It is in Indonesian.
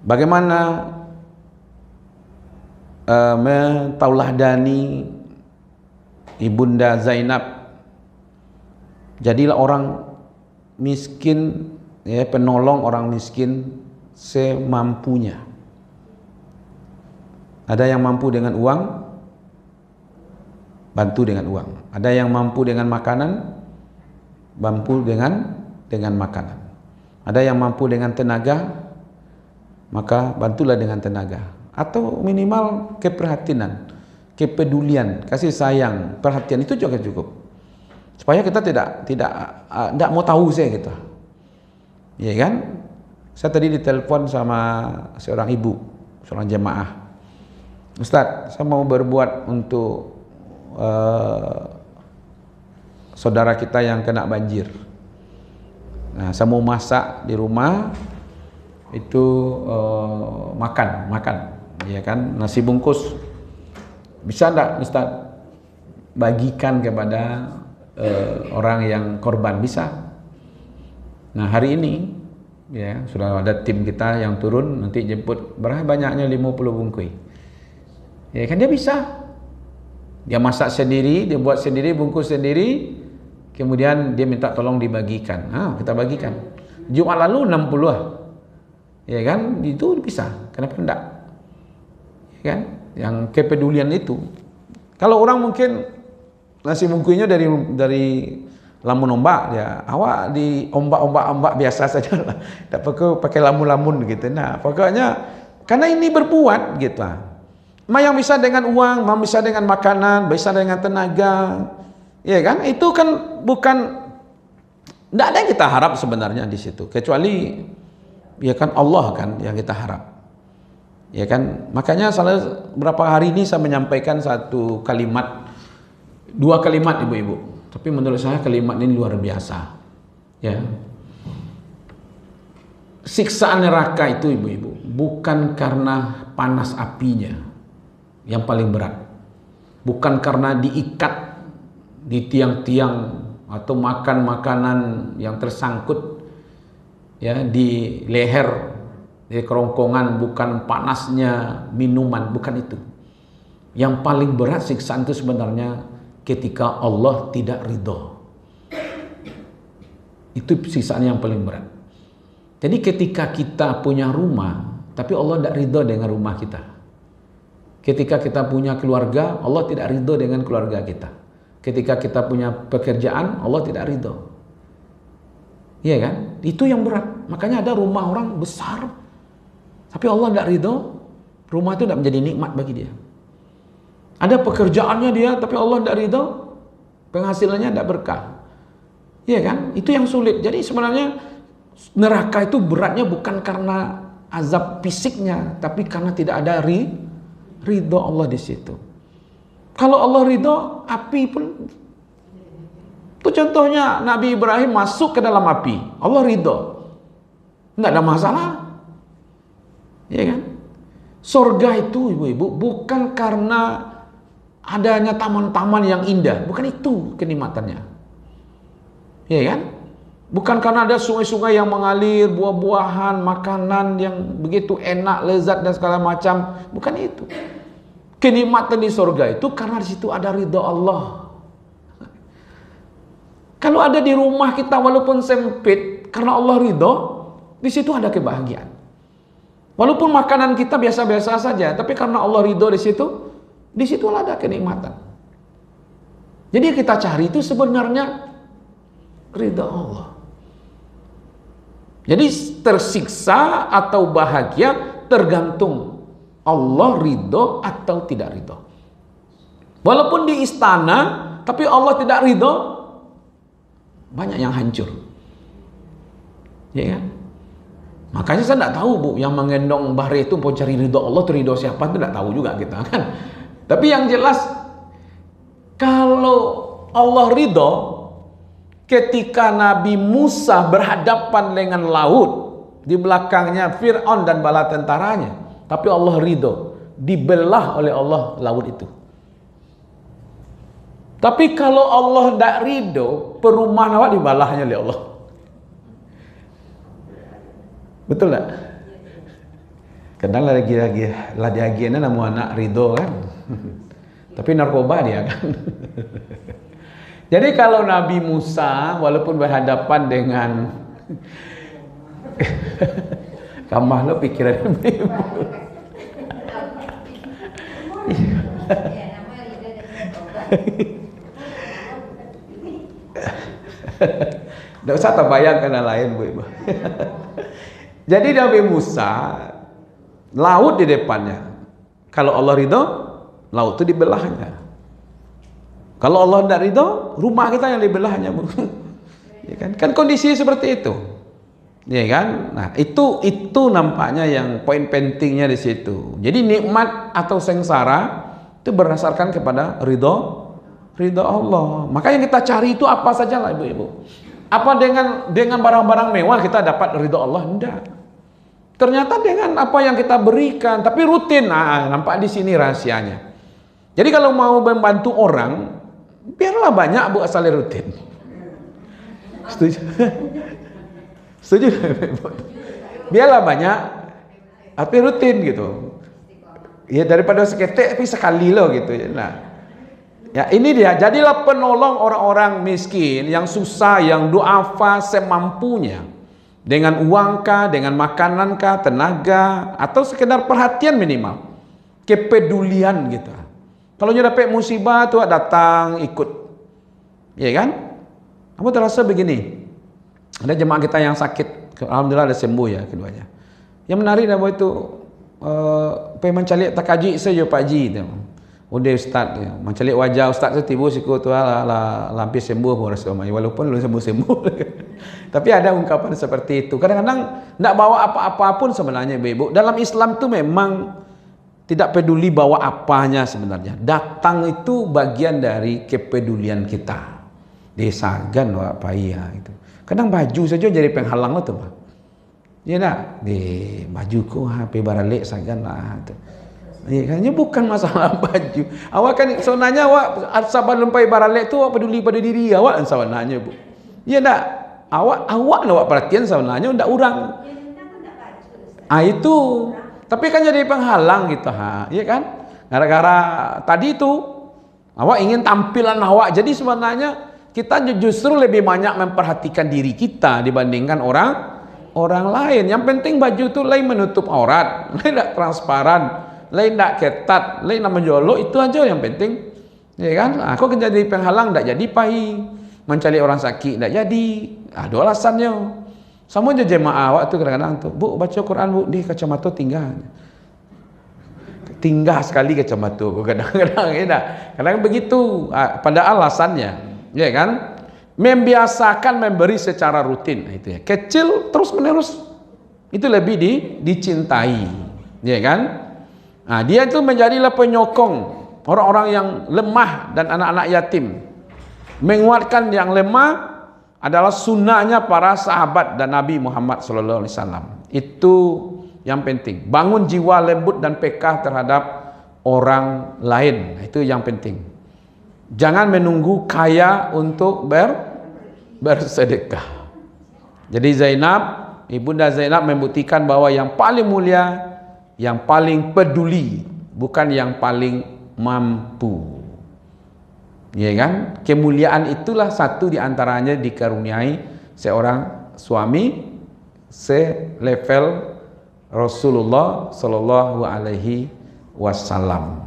Bagaimana mentauladani Ibunda Zainab. Jadilah orang miskin, ya, penolong orang miskin semampunya. Ada yang mampu dengan uang, bantu dengan uang. Ada yang mampu dengan makanan, mampu dengan makanan. Ada yang mampu dengan tenaga, maka bantulah dengan tenaga. Atau minimal keprihatinan, kepedulian, kasih sayang, perhatian itu juga cukup. Supaya kita tidak mau tahu saya gitu. Ya kan? Saya tadi ditelepon sama seorang ibu, seorang jemaah. Ustaz, saya mau berbuat untuk saudara kita yang kena banjir. Nah, saya mau masak di rumah itu makan, ya kan, nasi bungkus. Bisa enggak Ustaz bagikan kepada orang yang korban? Bisa. Nah, hari ini ya sudah ada tim kita yang turun, nanti jemput berapa banyaknya 50 bungkus. Ya kan, dia bisa. Dia masak sendiri, dia buat sendiri, bungkus sendiri, kemudian dia minta tolong dibagikan. Kita bagikan. Jumat lalu 60 lah. Ya kan, itu bisa. Kenapa enggak? Ya kan, yang kepedulian itu. Kalau orang mungkin nasi bungkusnya dari lamun ombak, ya awak di ombak biasa saja lah. Tak perlu pakai lamun gitu. Nah, pokoknya karena ini berbuat gitu. Yang bisa dengan uang, yang bisa dengan makanan, bisa dengan tenaga, ya kan? Itu kan bukan, tidak ada yang kita harap sebenarnya di situ, kecuali ya kan Allah kan yang kita harap, ya kan? Makanya berapa hari ini saya menyampaikan satu kalimat, dua kalimat ibu-ibu, tapi menurut saya kalimat ini luar biasa, ya. Siksaan neraka itu ibu-ibu bukan karena panas apinya yang paling berat, bukan karena diikat di tiang-tiang atau makan makanan yang tersangkut ya di leher, di kerongkongan, bukan panasnya minuman, bukan itu. Yang paling berat siksaan itu sebenarnya ketika Allah tidak ridho. Itu siksaan yang paling berat. Jadi ketika kita punya rumah tapi Allah tidak ridho dengan rumah kita, ketika kita punya keluarga, Allah tidak ridho dengan keluarga kita. Ketika kita punya pekerjaan, Allah tidak ridho. Iya kan? Itu yang berat. Makanya ada rumah orang besar, tapi Allah tidak ridho, rumah itu tidak menjadi nikmat bagi dia. Ada pekerjaannya dia, tapi Allah tidak ridho, penghasilannya tidak berkah. Iya kan? Itu yang sulit. Jadi sebenarnya neraka itu beratnya bukan karena azab fisiknya, tapi karena tidak ada ridho Allah di situ. Kalau Allah ridho, api pun itu contohnya Nabi Ibrahim masuk ke dalam api, Allah ridho, nggak ada masalah, ya kan? Surga itu ibu-ibu bukan karena adanya taman-taman yang indah, bukan itu kenikmatannya, ya kan? Bukan karena ada sungai-sungai yang mengalir, buah-buahan, makanan yang begitu enak, lezat dan segala macam, bukan itu. Kenikmatan di surga itu karena di situ ada ridho Allah. Kalau ada di rumah kita walaupun sempit, karena Allah ridho, di situ ada kebahagiaan. Walaupun makanan kita biasa-biasa saja, tapi karena Allah ridho di situ ada kenikmatan. Jadi yang kita cari itu sebenarnya ridho Allah. Jadi tersiksa atau bahagia tergantung Allah ridho atau tidak ridho. Walaupun di istana, tapi Allah tidak ridho, banyak yang hancur, ya kan? Makanya saya tidak tahu bu, yang menggendong bahri itu mau cari ridho Allah, itu ridho siapa itu tidak tahu juga kita kan. Tapi yang jelas kalau Allah ridho, ketika Nabi Musa berhadapan dengan laut, di belakangnya Fir'aun dan bala tentaranya, tapi Allah ridho, dibelah oleh Allah laut itu. Tapi kalau Allah tidak ridho, perumahan awak dibalahnya oleh Allah. Betul tak? Kadang lagi nama anak Ridho kan. Tapi narkoba dia kan. Jadi kalau Nabi Musa walaupun berhadapan dengan kamah lo pikiran tidak usah terbayangkan yang lain Bu Ibu. Jadi Nabi Musa laut di depannya. Kalau Allah ridho, laut itu dibelahnya. Kalau Allah tidak ridho, rumah kita yang dibelahnya, Bu. Ya kan? Kan kondisi seperti itu. Ya kan? Nah, itu nampaknya yang poin pentingnya di situ. Jadi nikmat atau sengsara itu berdasarkan kepada ridho Allah. Maka yang kita cari itu apa saja lah Ibu-ibu. Apa dengan barang-barang mewah kita dapat ridho Allah? Enggak. Ternyata dengan apa yang kita berikan, tapi rutin. Nah, nampak di sini rahasianya. Jadi kalau mau membantu orang, biarlah banyak Bu asal rutin. Setuju? Setuju? Biarlah banyak, tapi rutin gitu. Ya daripada seketek tapi sekali loh gitu. Nah, ya ini dia. Jadilah penolong orang-orang miskin yang susah, yang duafa semampunya. Dengan uangkah, dengan makanankah, tenaga, atau sekedar perhatian minimal, kepedulian gitu. Kalau dia dapat musibah tuh datang ikut, ya kan? Aku terasa begini, ada jemaah kita yang sakit, alhamdulillah ada sembuh ya keduanya. Yang menarik adalah itu, pengen mencalik takaji saya Pak Ji tu. Udah Ustaz ya, mencalik wajah Ustaz tu tiba siku tu lampir sembuh rasa walaupun belum sembuh. Tapi ada ungkapan seperti itu. Kadang-kadang tidak bawa apa-apa pun sebenarnya Ibu. Dalam Islam tu memang tidak peduli bawa apanya sebenarnya. Datang itu bagian dari kepedulian kita. Desagan wak payah itu. Kadang baju saja jadi penghalang lah tu Pak. Ya nak, di bajuku HP baralik sagan lah tu. Ya kan, bukan masalah baju. Awak kan sebenarnya awak saban lempai baralik tu awak peduli pada diri awak sebenarnya Bu. Ya tak? Awak nak perhatian sebenarnya ndak orang. Itu. Tapi kan jadi penghalang gitu ya kan? Gara-gara tadi itu awak ingin tampilan awak. Jadi sebenarnya kita justru lebih banyak memperhatikan diri kita dibandingkan orang lain. Yang penting baju itu lain menutup aurat, lain tidak transparan, lain tidak ketat, lain nak menjolok, itu aja yang penting. Ya kan? Aku kan jadi penghalang, tidak jadi pahi. Mencari orang sakit tidak jadi. Ada alasannya. Sama aja jemaah awak tu kadang-kadang tu, Bu baca Quran Bu, di kacamata tinggal sekali kacamata kadang-kadang ya. Kadang begitu pada alasannya, ya kan? Membiasakan memberi secara rutin itu ya. Kecil terus menerus itu lebih dicintai, ya kan? Nah, dia itu menjadilah penyokong orang-orang yang lemah dan anak-anak yatim. Menguatkan yang lemah adalah sunnahnya para sahabat dan Nabi Muhammad SAW. Itu yang penting. Bangun jiwa lembut dan peka terhadap orang lain. Itu yang penting. Jangan menunggu kaya untuk bersedekah. Jadi Ibunda Zainab membuktikan bahwa yang paling mulia, yang paling peduli, bukan yang paling mampu. Ya kan? Kemuliaan itulah satu di antaranya dikaruniai seorang suami selevel Rasulullah sallallahu alaihi wasallam.